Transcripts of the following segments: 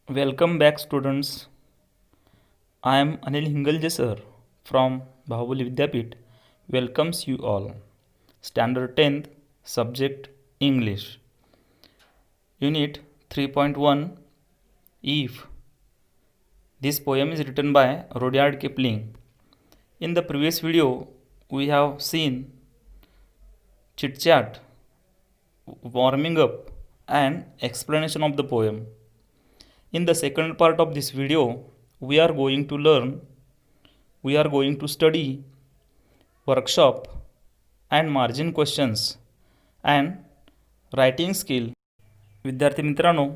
Welcome back, students. I am Anil Hingalje sir from Bahubali Vidyapit. Welcomes you all. Standard 10th, subject English. Unit 3.1 If. This poem is written by Rudyard Kipling. In the previous video, we have seen chit chat, warming up, and explanation of the poem. In the second part of this video, we are going to study workshop and margin questions and writing skill. विद्यार्थी मित्रांनो,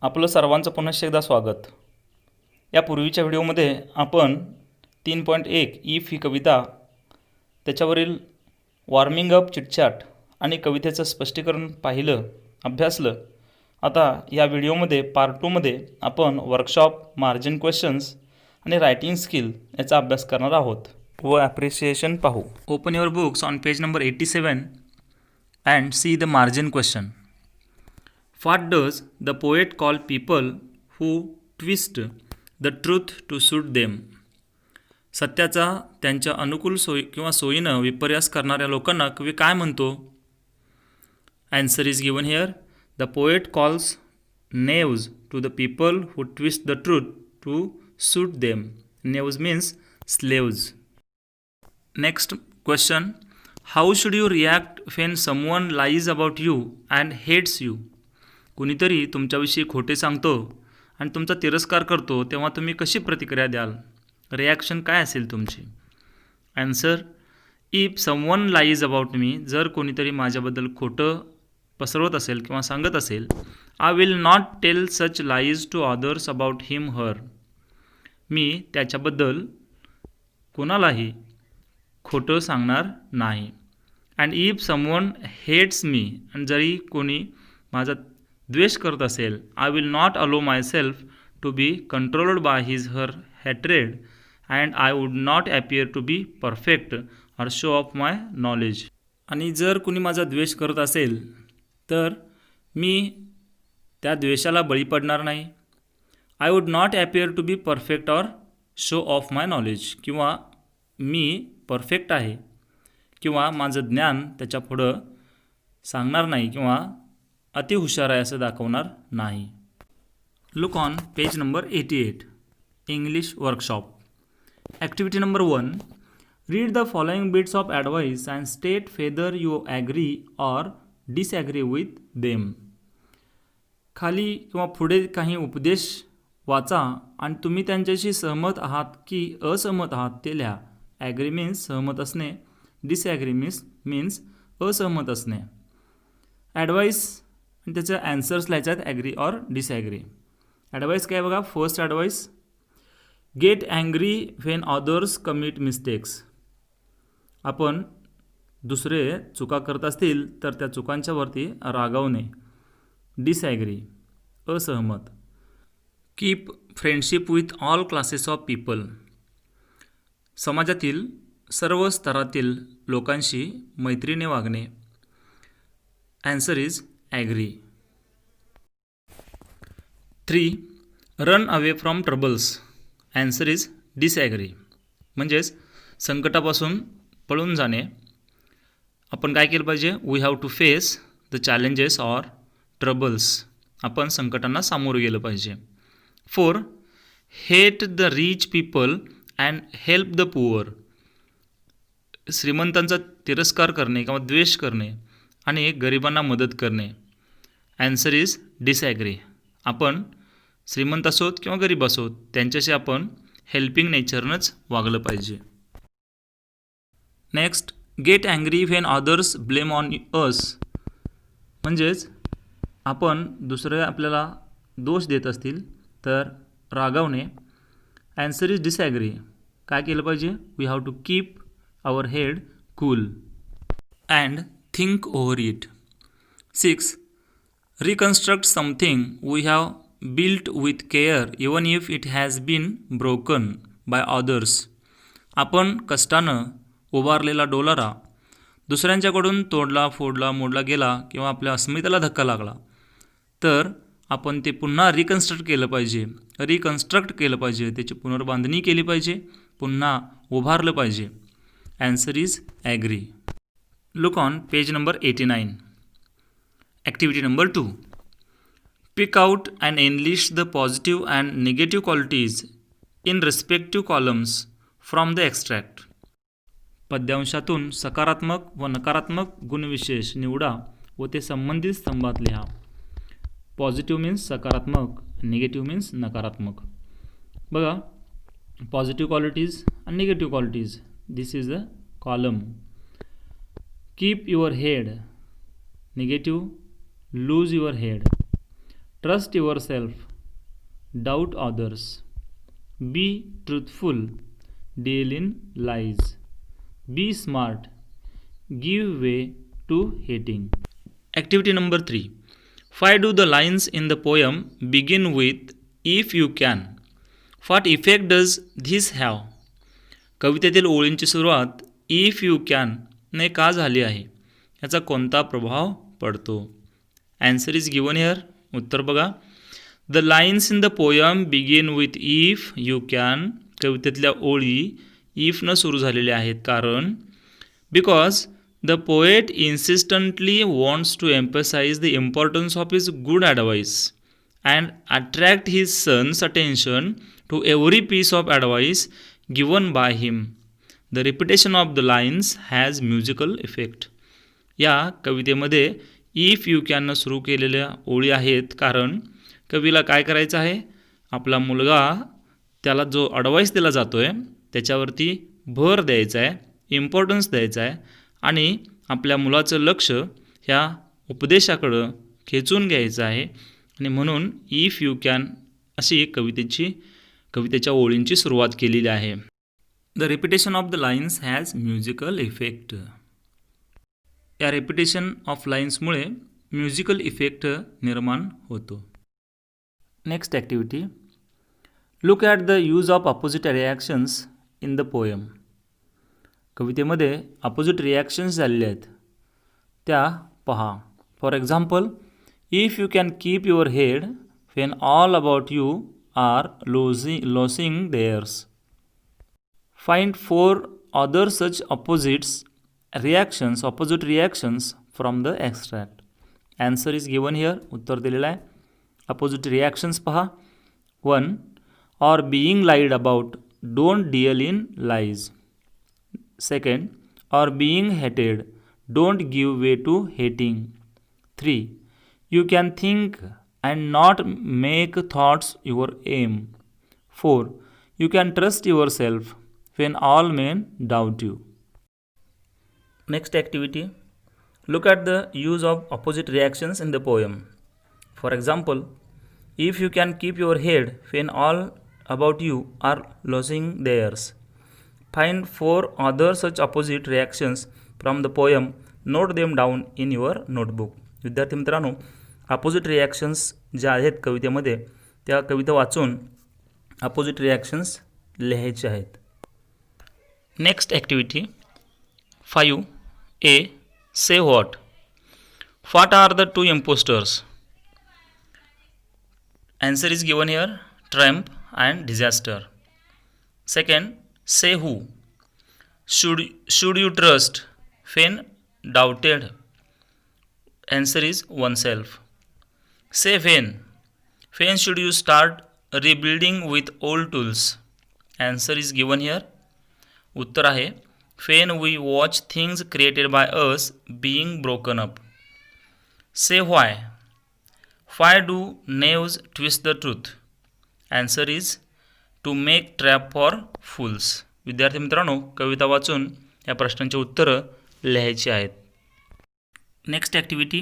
आपलं सर्वांचं पुन्हा एकदा स्वागत. या पूर्वीच्या व्हिडिओमध्ये आपण 3.1 इफ ही कविता, त्याच्यावरील वॉर्मिंग अप चिटचॅट आणि कवितेचं स्पष्टीकरण पाहिलं, अभ्यासलं. आता या व्हिडिओमध्ये पार्ट 2 मध्ये आपण वर्कशॉप, मार्जिन क्वेश्चन्स आणि रायटिंग स्किल याचा अभ्यास करणार आहोत व ॲप्रिसिएशन पाहू. Open your books on page number 87 and see the margin question. What does the poet call people who twist the truth to suit them? सत्याचा त्यांच्या अनुकूल किंवा सोयीनं विपर्यास करणाऱ्या लोकांना कवी काय म्हणतो? Answer is given here. The poet calls knaves to the people who twist the truth to suit them. Knaves means slaves. Next question. How should you react when someone lies about you and hates you? कुणीतरी तुमच्याविषयी खोटे सांगतो आणि तुमचा तिरस्कार करतो, तेव्हा तुम्ही कशी प्रतिक्रिया द्याल? रिॲक्शन काय असेल तुमची? Answer. If someone lies about me, जर कोणीतरी माझ्याबद्दल खोटं पसरवत असेल किंवा सांगत असेल, I will not tell such lies to others about him her. मी त्याच्याबद्दल कोणालाही खोटं सांगणार नाही. And if someone hates me, आणि जरी कोणी माझा द्वेष करत असेल, I will not allow myself to be controlled by his her hatred and I would not appear to be perfect or show off my knowledge. आणि जर कुणी माझा द्वेष करत असेल तर मी त्या द्वेषाला बळी पडणार नाही. I would not appear to be perfect or show off my knowledge, किंवा मी परफेक्ट आहे किंवा माझं ज्ञान त्याच्या पुढं सांगणार नाही किंवा अतिहुशार आहे असं दाखवणार नाही. Look on page number 88. English workshop. Activity number 1. Read the following bits of advice and state whether you agree or disagree with them. खाली किंवा पुढे काही उपदेश वाचा आणि तुम्ही त्यांच्याशी सहमत आहात की असहमत आहात ते लिहा. ॲग्री मीन्स सहमत असणे, डिसॲग्री मीन्स असहमत असणे. ॲडवाईस आणि त्याचे ॲन्सर्स लिहायचे आहेत, ॲग्री ऑर डिसॲग्री. ॲडवाईस काय बघा. First advice, get angry when others commit mistakes. आपण दुसरे चुका करत असतील तर त्या चुकांच्यावरती रागावणे. डिसॲग्री, असहमत. Keep friendship with all classes of people. समाजातील सर्व स्तरातील लोकांशी मैत्रीने वागणे. Answer is agree. 3. Run away from troubles. Answer is disagree, म्हणजेच संकटापासून पळून जाणे. आपण काय केलं पाहिजे? We have to face the challenges or troubles. आपण संकटांना सामोरं गेलं पाहिजे. 4. Hate the rich people and help the poor. श्रीमंतांचा तिरस्कार करणे किंवा द्वेष करणे आणि गरिबांना मदत करणे. Answer is disagree. आपण श्रीमंत असोत किंवा गरीब असोत, त्यांच्याशी आपण हेल्पिंग नेचरनंच वागलं पाहिजे. Next, gate angry when others blame on us. म्हणजेच आपण दुसरे आपल्याला दोष देत असतील तर रागावणे. Answer is disagree. काय केलं पाहिजे? We have to keep our head cool and think over it. 6. Reconstruct something we have built with care even if it has been broken by others. आपण कष्टानं उभारलेला डोलारा दुसऱ्यांच्याकडून तोडला, फोडला, मोडला गेला किंवा आपल्या अस्मितेला धक्का लागला तर आपण ते पुन्हा रिकन्स्ट्रक्ट केलं पाहिजे, त्याची पुनर्बांधणी केली पाहिजे, पुन्हा उभारलं पाहिजे. Answer is agree. Look on page number 89. Activity number 2. Pick out and enlist the positive and negative qualities in respective columns from the extract. पद्यांशातून सकारात्मक व नकारात्मक गुणविशेष निवडा व ते संबंधित स्तंभात लिहा. पॉझिटिव्ह मीन्स सकारात्मक, निगेटिव्ह मीन्स नकारात्मक. बघा, पॉझिटिव्ह क्वालिटीज आणि negative qualities. This is the column. Keep your head. Negative, lose your head. Trust your self. Doubt others. Be truthful. Deal in lies. Be smart. Give way to hating. Activity number 3. Why do the lines in the poem begin with if you can? What effect does this have? कवितेतील ओळींची सुरुवात if you can ने का झाली आहे, याचा कोणता प्रभाव पडतो? Answer is given here. उत्तर बघा. The lines in the poem begin with if you can. कवितेतल्या ओळी if न सुरू झालेल्या आहेत कारण because the poet insistently wants to emphasize the importance of his good advice and attract his son's attention to every piece of advice given by him. The repetition of the lines has musical effect. या कवितेमध्ये if you can सुरू केलेल्या ओळी आहेत कारण कवीला काय करायचं आहे, आपला मुलगा त्याला जो ॲडवाईस दिला जातो आहे त्याच्यावरती भर द्यायचा आहे, इम्पॉर्टन्स द्यायचा आहे आणि आपल्या मुलाचं लक्ष ह्या उपदेशाकडं खेचून घ्यायचं आहे आणि म्हणून इफ यू कॅन अशी कवितेच्या ओळींची सुरुवात केलेली आहे. The repetition of the lines has musical effect. या रिपिटेशन ऑफ लाईन्समुळे म्युझिकल इफेक्ट निर्माण होतो. Next activity. Look at the use of opposite reactions in the poem. कवितेमध्ये अपोजिट रिॲक्शन्स झालेले आहेत त्या पहा. For example, if you can keep your head when all about you are losing theirs. Find 4 other such opposite reactions from the extract. Answer is given here. उत्तर दिलेलं आहे. Opposite reactions पहा. 1. Or being lied about. Don't deal in lies. Second, or being hated. Don't give way to hating. 3. You can think and not make thoughts your aim. 4. You can trust yourself when all men doubt you. Next activity. Look at the use of opposite reactions in the poem. For example, if you can keep your head when all about you are losing theirs. Find 4 other such opposite reactions from the poem. Note them down in your notebook. विद्यार्थी मित्रांनो, opposite reactions ज्या आहेत कवितेमध्ये त्या कविता वाचून opposite reactions लिहायचे आहेत. Next activity. 5. A. Say what. What are the 2 impostors? Answer is given here. Triumph and disaster. Second, say who. Should you trust when doubted? Answer is oneself. Say when. When should you start rebuilding with old tools? Answer is given here. उत्तर आहे when we watch things created by us being broken up. Say why. Why do knaves twist the truth? Answer is to make trap for fools. विद्यार्थी मित्रांनो, कविता वाचून या प्रश्नांची उत्तरं लिहायची आहेत. Next activity.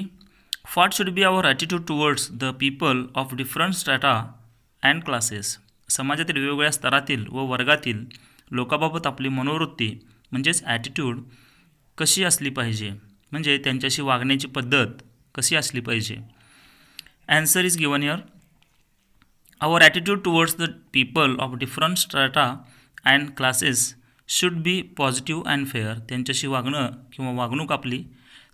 What should be our attitude towards the people of different strata and classes. समाजातील वेगवेगळ्या स्तरातील व वर्गातील लोकांबाबत आपली मनोवृत्ती म्हणजेच ॲटिट्यूड कशी असली पाहिजे, म्हणजे त्यांच्याशी वागण्याची पद्धत कशी असली पाहिजे. Answer is given here. Our attitude towards the people of different strata and classes should be positive and fair. त्यांच्याशी वागणं किंवा वागणूक आपली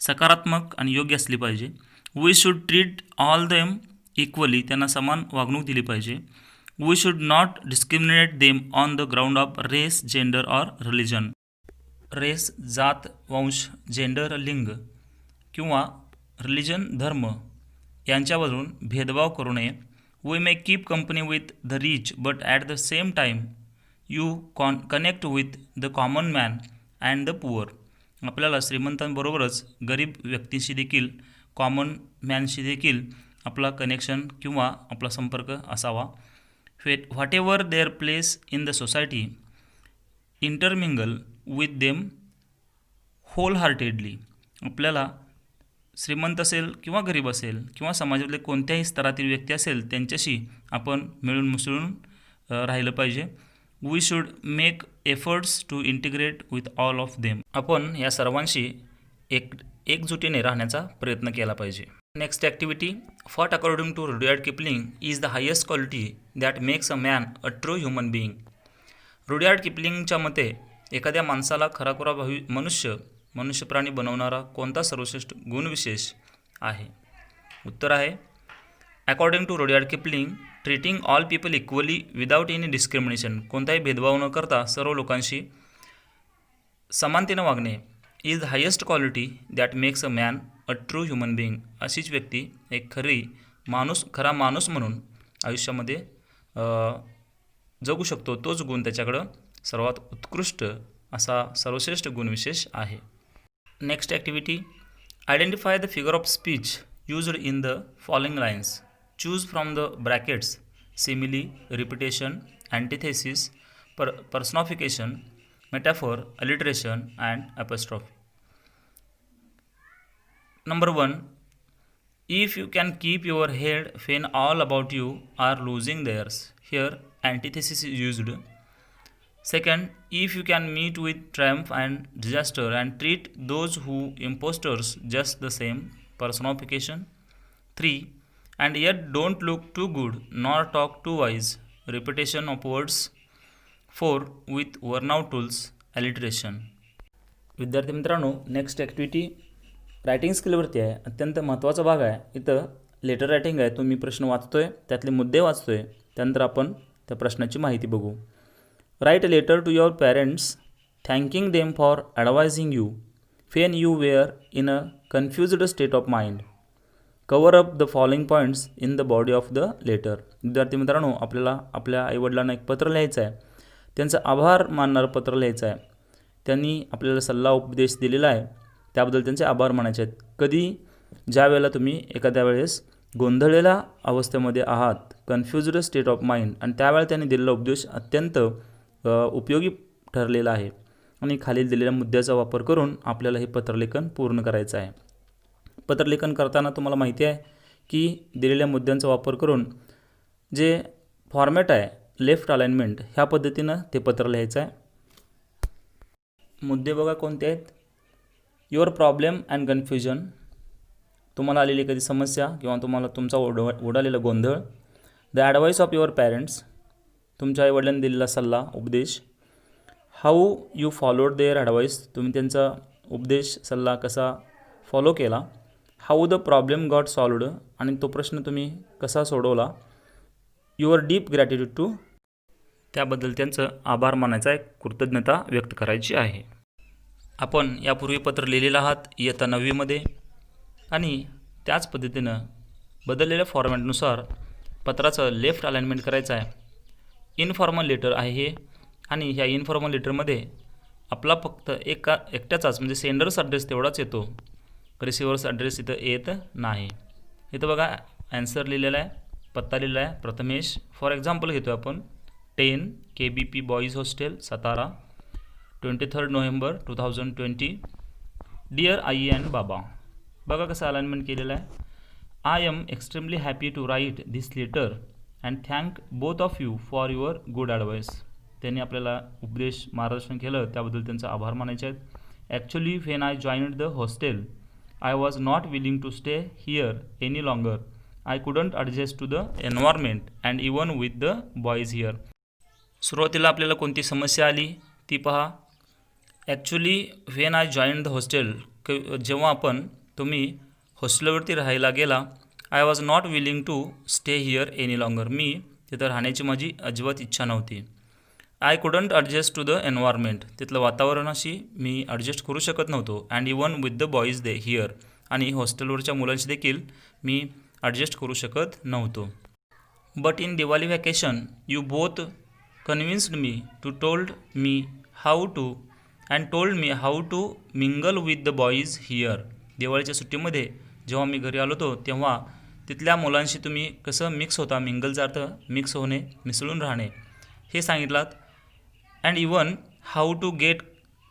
सकारात्मक आणि योग्य असली पाहिजे. We should treat all them equally, त्यांना समान वागणूक दिली पाहिजे. We should not discriminate them on the ground of race, gender or religion. Race, जात, वंश, जेंडर, लिंग किंवा रिलिजन, धर्म यांच्यावरून भेदभाव करू नये. We may keep company with the rich but at the same time you connect with the common man and the poor. आपल्याला श्रीमंतांबरोबरच गरीब व्यक्तींशी देखील, कॉमन मॅनशी देखील आपला कनेक्शन किंवा आपला संपर्क असावा. Whatever their place in the society, intermingle with them wholeheartedly. आपल्याला श्रीमंत असेल किंवा गरीब असेल किंवा समाजातले कोणत्याही स्तरातील व्यक्ती असेल त्यांच्याशी आपण मिळून मिसळून राहिलं पाहिजे. We should make efforts to integrate with all of them. आपण या सर्वांशी एकजुटीने राहण्याचा प्रयत्न केला पाहिजे. Next activity. What according to Rudyard Kipling is the highest quality that makes a man a true human being. Rudyard किपलिंगच्या मते एखाद्या माणसाला खराखुरा मनुष्य प्राणी बनवणारा कोणता सर्वश्रेष्ठ गुणविशेष आहे? उत्तर आहे, according to Rudyard Kipling, treating all people equally without any discrimination. कोणताही भेदभाव न करता सर्व लोकांशी समानतेने वागणे is the highest quality that makes a man a true human being. अशीच व्यक्ती एक खरा माणूस म्हणून आयुष्यामध्ये जगू शकतो. तोच गुण त्याच्याकडं सर्वात उत्कृष्ट असा सर्वश्रेष्ठ गुणविशेष आहे. Next activity. Identify the figure of speech used in the following lines. Choose from the brackets simile, repetition, antithesis, personification, metaphor, alliteration and apostrophe. Number 1. If you can keep your head when all about you are losing theirs. Here antithesis is used. Second, if you can meet with triumph and disaster and treat those who impostors just the same. Personification. 3. And yet don't look too good nor talk too wise. Repetition of words. 4. With worn out tools. Alliteration. विद्यार्थी मित्रांनो, next activity writing स्किलवरती आहे. अत्यंत महत्त्वाचा भाग आहे. इथं letter writing आहे. तो मी प्रश्न वाचतोय, त्यातले मुद्दे वाचतोय, त्यानंतर आपण त्या प्रश्नाची माहिती बघू. Write a letter to your parents thanking them for advising you when you were in a confused state of mind. Cover up the following points in the body of the letter. विद्यार्थी मित्रांनो, आपल्याला आपल्या आईवडिलांना एक पत्र लिहायचं आहे. त्यांचं आभार मानणारं पत्र लिहायचं आहे. त्यांनी आपल्याला सल्ला उपदेश दिलेला आहे, त्याबद्दल त्यांचे आभार मानायचे आहेत. कधी, ज्या वेळेला तुम्ही एखाद्या वेळेस गोंधळलेल्या अवस्थेमध्ये आहात, कन्फ्युज्ड स्टेट ऑफ माइंड, आणि त्यावेळेला त्यांनी दिलेला उपदेश अत्यंत उपयोगी ठरलेला आहे. आणि खालील दिलेल्या मुद्द्याचा वापर करून आपल्याला हे पत्रलेखन पूर्ण करायचं आहे. पत्रलेखन करताना तुम्हाला माहिती आहे की दिलेल्या मुद्द्यांचा वापर करून जे फॉर्मॅट आहे, लेफ्ट अलाइनमेंट, ह्या पद्धतीनं ते पत्र लिहायचं आहे. मुद्दे बघा कोणते आहेत. युअर प्रॉब्लेम अँड कन्फ्युजन, तुम्हाला आलेली एखादी समस्या किंवा तुमचा उडालेला गोंधळ. The advice of your parents, तुमच्या आईवडिलांनी दिलेला सल्ला उपदेश. How you followed their advice, तुम्ही त्यांचा उपदेश सल्ला कसा फॉलो केला. How the problem got solved, आणि तो प्रश्न तुम्ही कसा सोडवला. युअर डीप ग्रॅटिट्यूड टू, त्याबद्दल त्यांचं आभार मानायचा आहे, कृतज्ञता व्यक्त करायची आहे. आपण यापूर्वी पत्र लिहिलेलं आहात इयत्ता 9वीमध्ये, आणि त्याच पद्धतीनं बदललेल्या फॉर्मॅटनुसार पत्राचं लेफ्ट अलाइनमेंट करायचं आहे. इनफॉर्मल लेटर आहे हे, आणि ह्या इनफॉर्मल लेटरमध्ये आपला फक्त एकट्याचाच म्हणजे सेंडर्स ॲड्रेस तेवढाच येतो, रिसिव्हर्स ॲड्रेस इथं येत नाही. इथं बघा ॲन्सर लिहिलेला आहे, पत्ता लिहिलेला आहे. प्रथमेश, फॉर एक्झाम्पल घेतो आपण, 10 KBP boys hostel, Satara, 23 November 2020. Dear आई अँड बाबा. बघा कसं अलाइनमेंट केलेलं आहे. I am extremely happy to write this letter and thank both of you for your good advice. त्यांनी आपल्याला उपदेश मार्गदर्शन केलं, त्याबद्दल त्यांचा आभार मानायचे आहेत. Actually when I joined the hostel I was not willing to stay here any longer. I couldn't adjust to the environment and even with the boys here. सुरुवातीला आपल्याला कोणती समस्या आली ती पहा. Actually when I joined the hostel, जेव्हा तुम्ही हॉस्टेलवरती राहायला गेला, I was not willing to stay here any longer. मी तिथं राहण्याची माझी अजिबात इच्छा नव्हती. I couldn't adjust to the environment. तिथलं वातावरणाशी मी ॲडजस्ट करू शकत नव्हतो. And even with the boys they here. आणि हॉस्टेलवरच्या मुलांशी देखील मी ॲडजस्ट करू शकत नव्हतो. But in Diwali vacation you both convinced me to told me how to mingle with the boys here. दिवाळीच्या सुट्टीमध्ये जेव्हा मी घरी आलो होतो तेव्हा तिथल्या मुलांशी तुम्ही कसं मिक्स होता. मिंगलचा अर्थ मिक्स होणे, मिसळून राहणे हे सांगितलात. And even how to get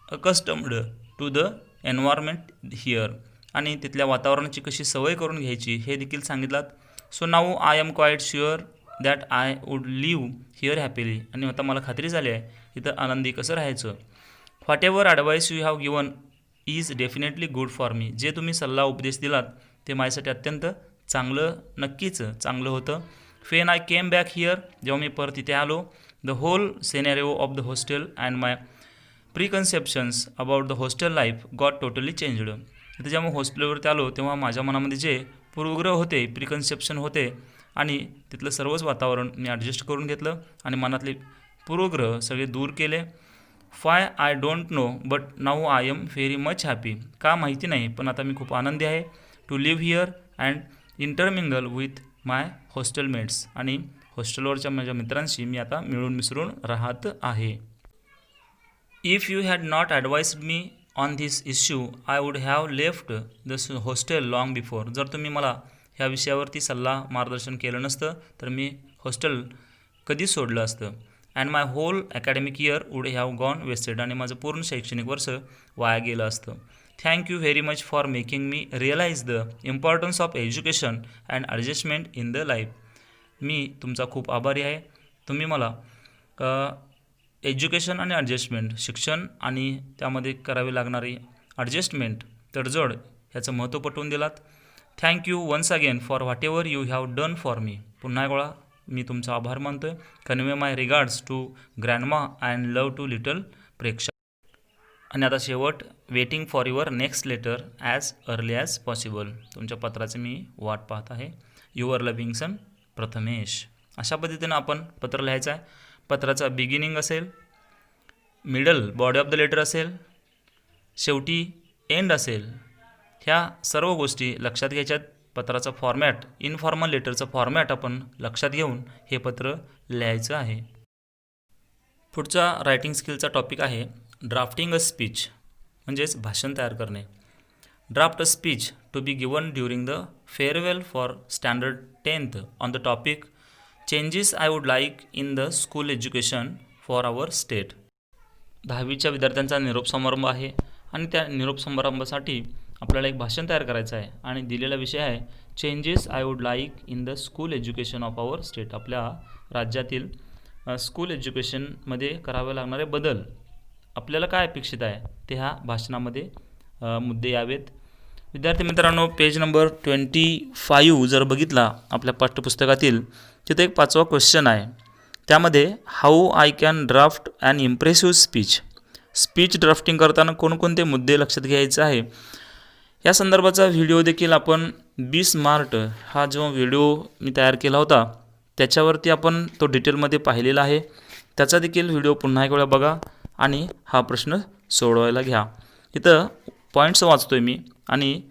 accustomed to the environment here. आणि तिथल्या वातावरणाची कशी सवय करून घ्यायची हे देखील सांगितलात. So now I am quite sure that I would live here happily. आणि आता मला खात्री झाली आहे इथं आनंदी कसं राहायचं. What ever advice you have given is definitely good for me. जे तुम्ही सल्ला उपदेश दिलात ते माझ्यासाठी अत्यंत नक्कीच चांगलं होतं. When I came back here. जेव्हा मी परत इथे आलो, the whole scenario of the hostel and my preconceptions about the hostel life got totally changed. इथे जेव्हा हॉस्टेलवरती आलो तेव्हा माझ्या मनामध्ये जे पूर्वग्रह होते, प्रिकन्सेप्शन होते आणि तिथलं सर्वच वातावरण मी ॲडजस्ट करून घेतलं आणि मनातले पूर्वग्रह सगळे दूर केले. Why I don't know but now I am very much happy. का माहिती नाही पण आता मी खूप आनंदी आहे. To live here and intermingle with my hostelmates. आणि हॉस्टेलवरच्या माझ्या मित्रांशी मी आता मिळून मिसळून राहत आहे. If you had not advised me on this issue I would have left the hostel long before. जर तुम्ही मला ह्या विषयावरती मार्गदर्शन केलं नसतं तर मी हॉस्टेल कधीच सोडलं असतं. And my whole academic year would have gone wasted. आणि माझं पूर्ण शैक्षणिक वर्ष वाया गेलं असतं. Thank you very much for making me realise the importance of education and adjustment in the life. मी तुमचा खूप आभारी आहे. तुम्ही मला एज्युकेशन आणि ॲडजस्टमेंट, शिक्षण आणि त्यामध्ये करावी लागणारी ॲडजस्टमेंट, तडजोड ह्याचं महत्त्व पटवून दिलात. Thank you once again for whatever you have done for me. पुन्हा एक वेळा मी तुमचा आभार मानतो आहे. Convey my regards to grandma and love to little Preksha. आणि आता शेवट, waiting for your next letter as early as possible. तुमच्या पत्राची मी वाट पाहत आहे. Your loving son Prathamesh. अशा पद्धतीनं आपण पत्र लिहायचं आहे. पत्राचा बिगिनिंग असेल, middle body of the letter असेल, शेवटी एंड असेल. ह्या सर्व गोष्टी लक्षात घ्यायच्यात. पत्राचा फॉर्मॅट, इनफॉर्मल लेटरचं फॉर्मॅट आपण लक्षात घेऊन हे पत्र लिहायचं आहे. पुढचा रायटिंग स्किलचा टॉपिक आहे ड्राफ्टिंग अ स्पीच, म्हणजेच भाषण तयार करणे. Draft a speech to be given during the farewell for standard 10th on the topic changes I would like in the school education for our state. 10वीच्या विद्यार्थ्यांचा निरोप समारंभ आहे आणि त्या निरोप समारंभासाठी आपल्याला एक भाषण तयार करायचं आहे आणि दिलेला विषय आहे changes I would like in the school education of our state. आपल्या राज्यातील स्कूल एज्युकेशनमध्ये करावे लागणारे बदल आपल्याला काय अपेक्षित आहे ते ह्या भाषणामध्ये मुद्दे यावेत. विद्यार्थी मित्रांनो, पेज नंबर 25 जर बघितला आपल्या पाठ्यपुस्तकातील, तिथे एक 5वा क्वेश्चन आहे. त्यामध्ये how I can draft an impressive speech. Speech drafting करताना कोणकोणते मुद्दे लक्षात घ्यायचे आहे या संदर्भाचा व्हिडिओ देखील आपण बी स्मार्ट हा जो व्हिडिओ मी तयार केला होता त्याच्यावरती आपण तो डिटेलमध्ये पाहिलेला आहे. त्याचा देखील व्हिडिओ पुन्हा एक वेळा बघा आणि हा प्रश्न सोडवायला घ्या. इथं पॉईंट्स वाचतो आहे मी आणि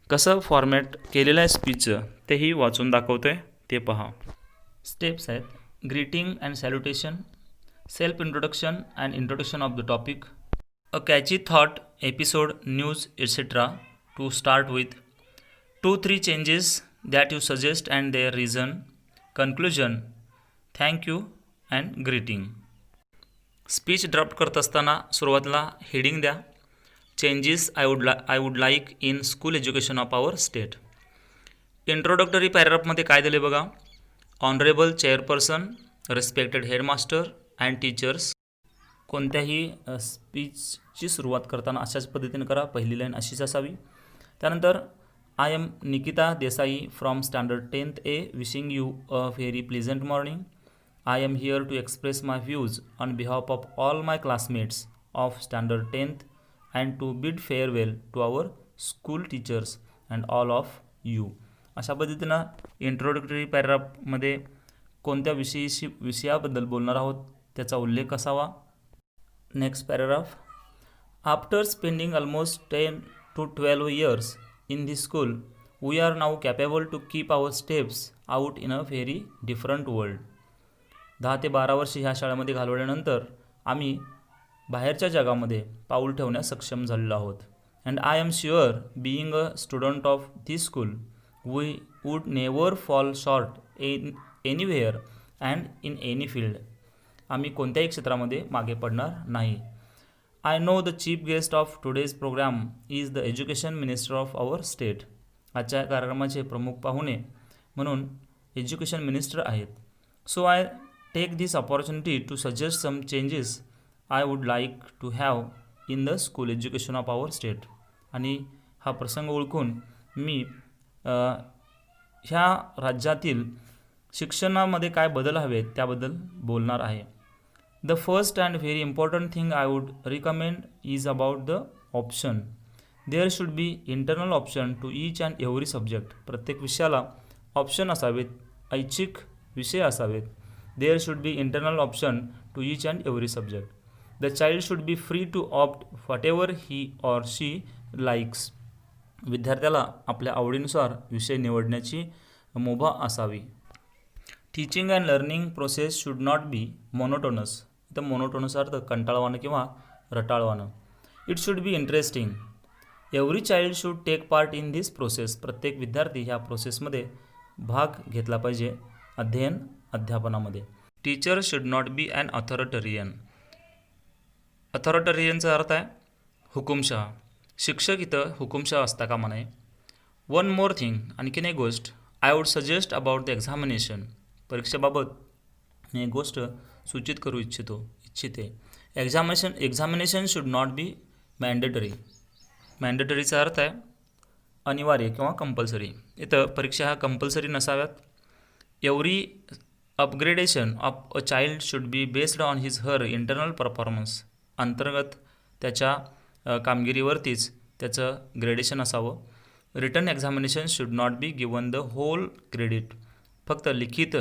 कसं फॉर्मॅट केलेलं आहे स्पीचचं तेही वाचून दाखवतो आहे, ते पहा. स्टेप्स आहेत greeting and salutation, self introduction and introduction of the topic, a catchy thought, episode, news etcetera to start with, 2-3 changes that you suggest and their reason, conclusion, thank you and greeting. Speech draft करत असताना सुरुवातीला heading द्या, changes I would like in school education of our state. Introductory पॅराग्राफमध्ये काय दिले बघा, honourable chairperson, respected headmaster and teachers. कोणत्याही स्पीचची सुरुवात करताना अशाच पद्धतीने करा, पहिली लाईन अशीच असावी. त्यानंतर I am Nikita Desai from standard 10th A wishing you a very pleasant morning. I am here to express my views on behalf of all my classmates of standard 10th and to bid farewell to our school teachers and all of you. अशा पद्धतीनं introductory पॅराग्राफमध्ये कोणत्या विषयाबद्दल बोलणार आहोत त्याचा उल्लेख असावा. Next paragraph. After spending almost 10 to 12 years in this school, we are now capable to keep our steps out in a very different world. 10 ते 12 वर्ष ह्या शाळेमध्ये घालवल्यानंतर आम्ही बाहेरच्या जगामध्ये पाऊल ठेवण्यास सक्षम झालेलो आहोत. And I am sure being a student of this school we would never fall short in anywhere and in any field. आम्ही कोणत्याही क्षेत्रामध्ये मागे पडणार नाही. I know the chief guest of today's program is the education minister of our state. आजच्या कार्यक्रमाचे प्रमुख पाहुणे म्हणून एज्युकेशन मिनिस्टर आहेत. So I take this opportunity to suggest some changes I would like to have in the school education of our state. आणि हा प्रसंग ओळखून मी ह्या राज्यातील शिक्षणामध्ये काय बदल हवेत त्याबद्दल बोलणार आहे. The first and very important thing I would recommend is about the option. There should be internal option to each and every subject. प्रत्येक विषयाला ऑप्शन असावेत, ऐच्छिक विषय असावेत. There should be internal option to each and every subject. The child should be free to opt whatever he or she likes. विद्यार्थ्याला आपल्या आवडीनुसार विषय निवडण्याची मुभा असावी. Teaching and learning process should not B monotonous. इथं monotonous अर्थ कंटाळवाणं किंवा रटाळवाणं. It should be interesting. Every child should take part in this process. प्रत्येक विद्यार्थी ह्या प्रोसेसमध्ये भाग घेतला पाहिजे अध्यापनामध्ये. Teacher should not be an authoritarian. ऑथॉरिटेरियनचा अर्थ आहे हुकुमशहा. शिक्षक इथं हुकुमशहा असता कामा नये. वन मोर थिंग, आणखीन एक गोष्ट. I would suggest about the examination. परीक्षेबाबत मी एक गोष्ट सूचित करू इच्छिते. Examination should not be mandatory. मॅन्डेटरीचा अर्थ आहे अनिवार्य किंवा कंपल्सरी. इथं परीक्षा ह्या कंपल्सरी नसाव्यात. Every upgradation of a child should be based on his her internal performance. अंतर्गत त्याच्या कामगिरीवरतीच त्याचं ग्रेडेशन असावं. Written examination should not be given the whole credit. फक्त लिखित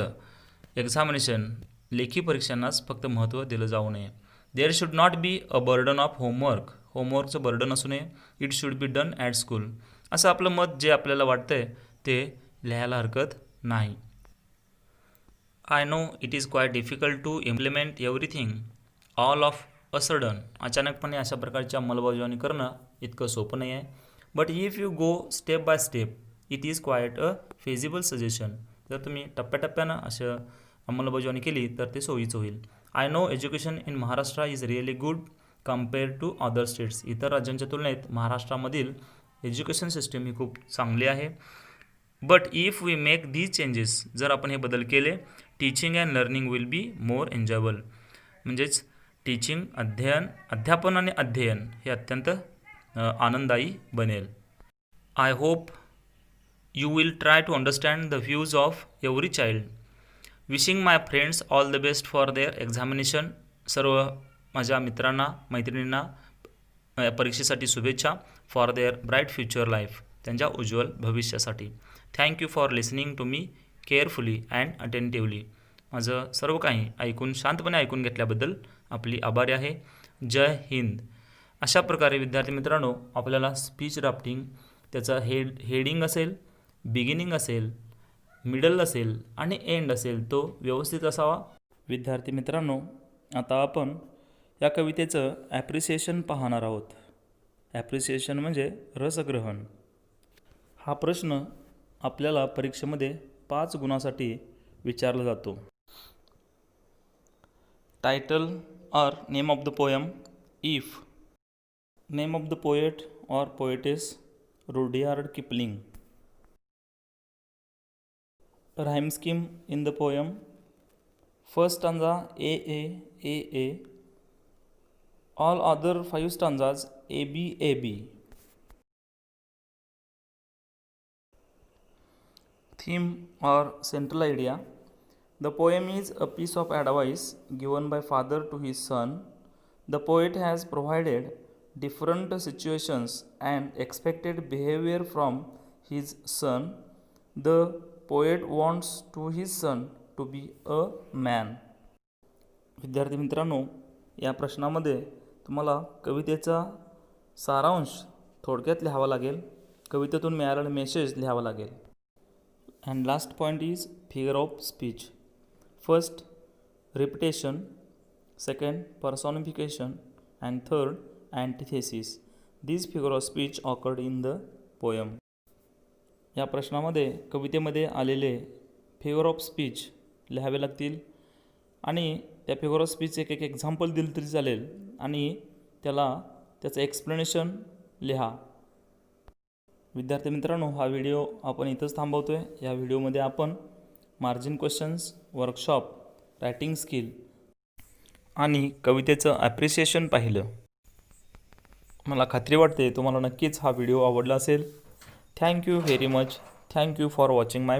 एक्झामिनेशन, लेखी परीक्षांनाच फक्त महत्त्व दिलं जाऊ नये. There should not be a burden of होमवर्कचं बर्डन असू नये. It should be done at school. असं आपलं मत जे आपल्याला वाटतंय ते लिहायला हरकत नाही. I know it is quite difficult to implement everything all of a sudden. अचानकपणे अशा प्रकारची अंमलबजावणी करणं इतकं सोपं नाही आहे. But if you go step by step it is quite a feasible suggestion. जर तुम्ही टप्प्याटप्प्यानं असं अंमलबजावणी केली तर ते सोयीचं होईल. I know education in Maharashtra is really good compare to other states. इतर राज्यांच्या तुलनेत महाराष्ट्रामधील एज्युकेशन सिस्टीम ही खूप चांगली आहे. But if we make these changes, जर आपण हे बदल केले, teaching and learning will be more enjoyable. म्हणजेच टीचिंग, अध्यापन आणि अध्ययन हे अत्यंत आनंददायी बनेल. I hope you will try to understand the views of every child. Wishing my friends all the best for their examination. सर्व माझ्या मित्रांना, मैत्रिणींना परीक्षेसाठी शुभेच्छा. For their bright future life, त्यांच्या उज्ज्वल भविष्यासाठी. Thank you for listening to me carefully and attentively. माझं सर्व काही शांतपणे ऐकून घेतल्याबद्दल आपली आभारी आहे. जय हिंद. अशा प्रकारे विद्यार्थी मित्रांनो, आपल्याला स्पीच ड्राफ्टिंग त्याचा हेडिंग असेल, बिगिनिंग असेल, मिडल असेल आणि एंड असेल तो व्यवस्थित असावा. विद्यार्थी मित्रांनो, आता आपण या कवितेचं ॲप्रिसिएशन पाहणार आहोत. ॲप्रिसिएशन म्हणजे रसग्रहण. हा प्रश्न आपल्याला परीक्षेमध्ये 5 गुणासाठी विचारला जातो. Title or name of the poem. If. Name of the poet or poetess Rudyard Kipling. Rhyme scheme in the poem. First stanza A A A A. All other 5 stanzas A B A B. Theme or central idea. The poem is a piece of advice given by father to his son. The poet has provided different situations and expected behavior from his son. The poet wants to his son to be a man. विद्यार्थी मित्रांनो, या प्रश्नामध्ये तुम्हाला कवितेचा सारांश थोडक्यात लिहावा लागेल. कवितेतून मिळालेला मेसेज लिहावा लागेल. And last point is figure of speech. First repetition, second personification, and third antithesis. These figure of speech occurred in the poem. या प्रश्नामध्ये कवितेमध्ये आलेले फिगर ऑफ स्पीच लिहावे लागतील आणि त्या फिगर ऑफ स्पीच एक एक्झाम्पल दिलं तरी चालेल आणि त्याचं एक्सप्लेनेशन लिहा. विद्यार्थी मित्रांनो, हा व्हिडिओ आपण इथंच थांबवतो आहे. या व्हिडिओमध्ये आपण margin questions, workshop, writing skill आणि कवितेचं ॲप्रिसिएशन पाहिलं. मला खात्री वाटते तुम्हाला नक्कीच हा व्हिडिओ आवडला असेल. Thank you very much. Thank you for watching my video.